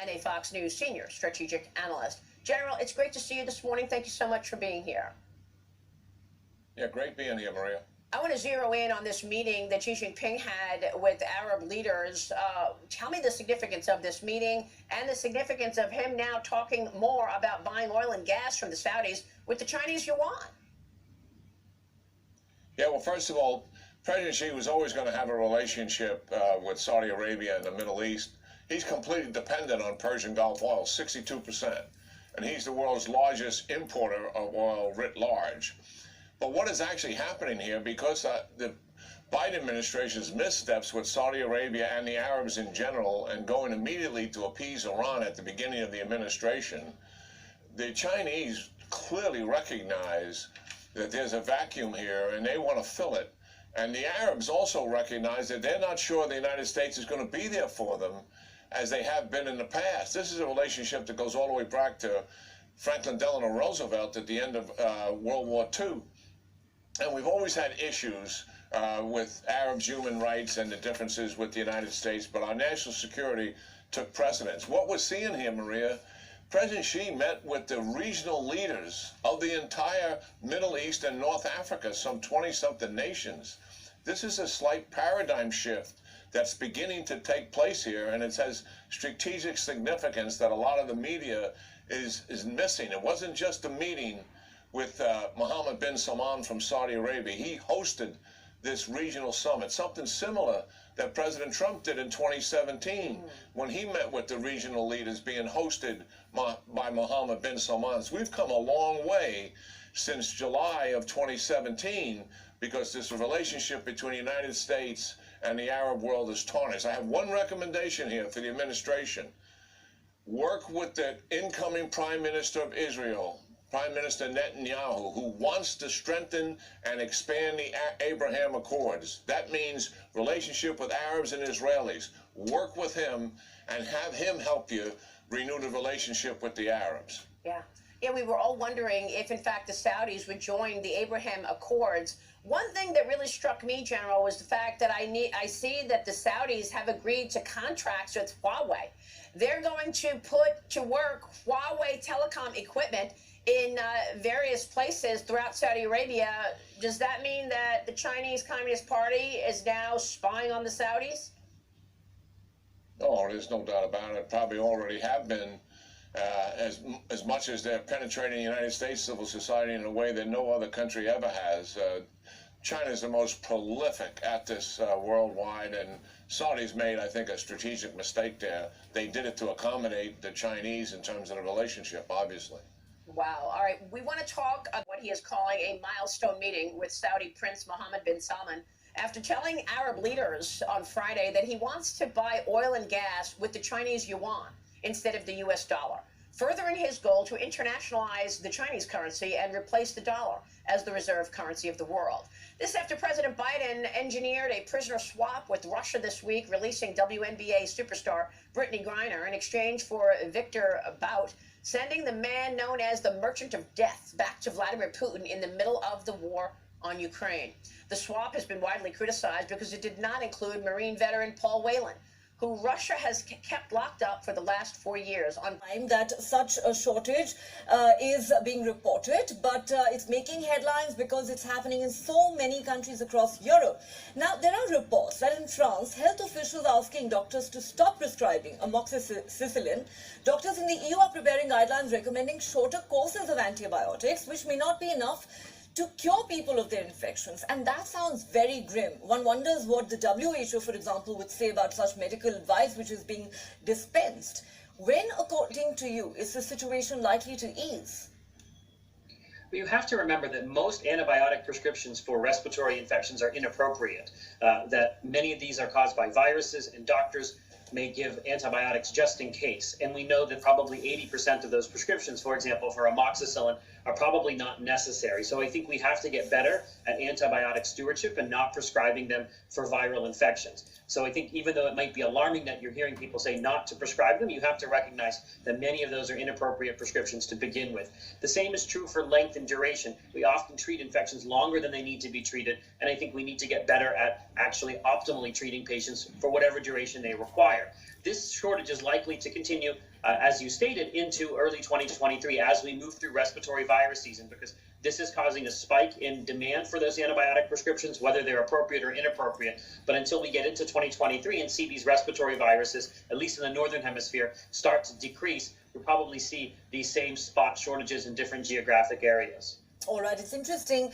and a Fox News senior strategic analyst. General, it's great to see you this morning. Thank you so much for being here. Yeah, great being here, Maria. I want to zero in on this meeting that Xi Jinping had with Arab leaders. Tell me the significance of this meeting and the significance of him now talking more about buying oil and gas from the Saudis with the Chinese yuan. Yeah, well, first of all, President Xi was always going to have a relationship with Saudi Arabia and the Middle East. He's completely dependent on Persian Gulf oil, 62%. And he's the world's largest importer of oil writ large. But what is actually happening here, because the Biden administration's missteps with Saudi Arabia and the Arabs in general, and going immediately to appease Iran at the beginning of the administration, the Chinese clearly recognize that there's a vacuum here and they want to fill it. And the Arabs also recognize that they're not sure the United States is going to be there for them as they have been in the past. This is a relationship that goes all the way back to Franklin Delano Roosevelt at the end of World War II. And we've always had issues with Arabs' human rights and the differences with the United States, but our national security took precedence. What we're seeing here, Maria, President Xi met with the regional leaders of the entire Middle East and North Africa, some 20-something nations. This is a slight paradigm shift that's beginning to take place here, and it has strategic significance that a lot of the media is missing. It wasn't just a meeting with Mohammed bin Salman from Saudi Arabia. He hosted this regional summit, something similar that President Trump did in 2017 when he met with the regional leaders being hosted by Mohammed bin Salman. So we've come a long way since July of 2017 because this relationship between the United States and the Arab world is tarnished. I have one recommendation here for the administration. Work with the incoming Prime Minister of Israel, Prime Minister Netanyahu, who wants to strengthen and expand the Abraham Accords. That means relationship with Arabs and Israelis. Work with him and have him help you renew the relationship with the Arabs. Yeah. Yeah, we were all wondering if, in fact, the Saudis would join the Abraham Accords. One thing that really struck me, General, was the fact that I see that the Saudis have agreed to contracts with Huawei. They're going to put to work Huawei telecom equipment in various places throughout Saudi Arabia. Does that mean that the Chinese Communist Party is now spying on the Saudis? Oh, there's no doubt about it. Probably already have been. As much as they're penetrating the United States civil society in a way that no other country ever has. China is the most prolific at this worldwide, and Saudis made, I think, a strategic mistake there. They did it to accommodate the Chinese in terms of the relationship, obviously. Wow. All right. We want to talk about what he is calling a milestone meeting with Saudi Prince Mohammed bin Salman after telling Arab leaders on Friday that he wants to buy oil and gas with the Chinese yuan instead of the U.S. dollar, furthering his goal to internationalize the Chinese currency and replace the dollar as the reserve currency of the world. This after President Biden engineered a prisoner swap with Russia this week, releasing WNBA superstar Brittany Griner in exchange for Victor Bout, sending the man known as the Merchant of Death back to Vladimir Putin in the middle of the war on Ukraine. The swap has been widely criticized because it did not include Marine veteran Paul Whelan, who Russia has kept locked up for the last 4 years. On time that such a shortage is being reported, but it's making headlines because it's happening in so many countries across Europe. Now, there are reports that in France, health officials are asking doctors to stop prescribing amoxicillin. Doctors in the EU are preparing guidelines recommending shorter courses of antibiotics, which may not be enough to cure people of their infections. And that sounds very grim. One wonders what the WHO, for example, would say about such medical advice which is being dispensed. When, according to you, is the situation likely to ease? You have to remember that most antibiotic prescriptions for respiratory infections are inappropriate, that many of these are caused by viruses, and doctors may give antibiotics just in case. And we know that probably 80% of those prescriptions, for example, for amoxicillin, are probably not necessary. So I think we have to get better at antibiotic stewardship and not prescribing them for viral infections. So I think even though it might be alarming that you're hearing people say not to prescribe them, you have to recognize that many of those are inappropriate prescriptions to begin with. The same is true for length and duration. We often treat infections longer than they need to be treated, and I think we need to get better at actually optimally treating patients for whatever duration they require. higher. This shortage is likely to continue, as you stated, into early 2023 as we move through respiratory virus season, because this is causing a spike in demand for those antibiotic prescriptions, whether they're appropriate or inappropriate. But until we get into 2023 and see these respiratory viruses, at least in the northern hemisphere, start to decrease, we'll probably see these same spot shortages in different geographic areas. All right, it's interesting.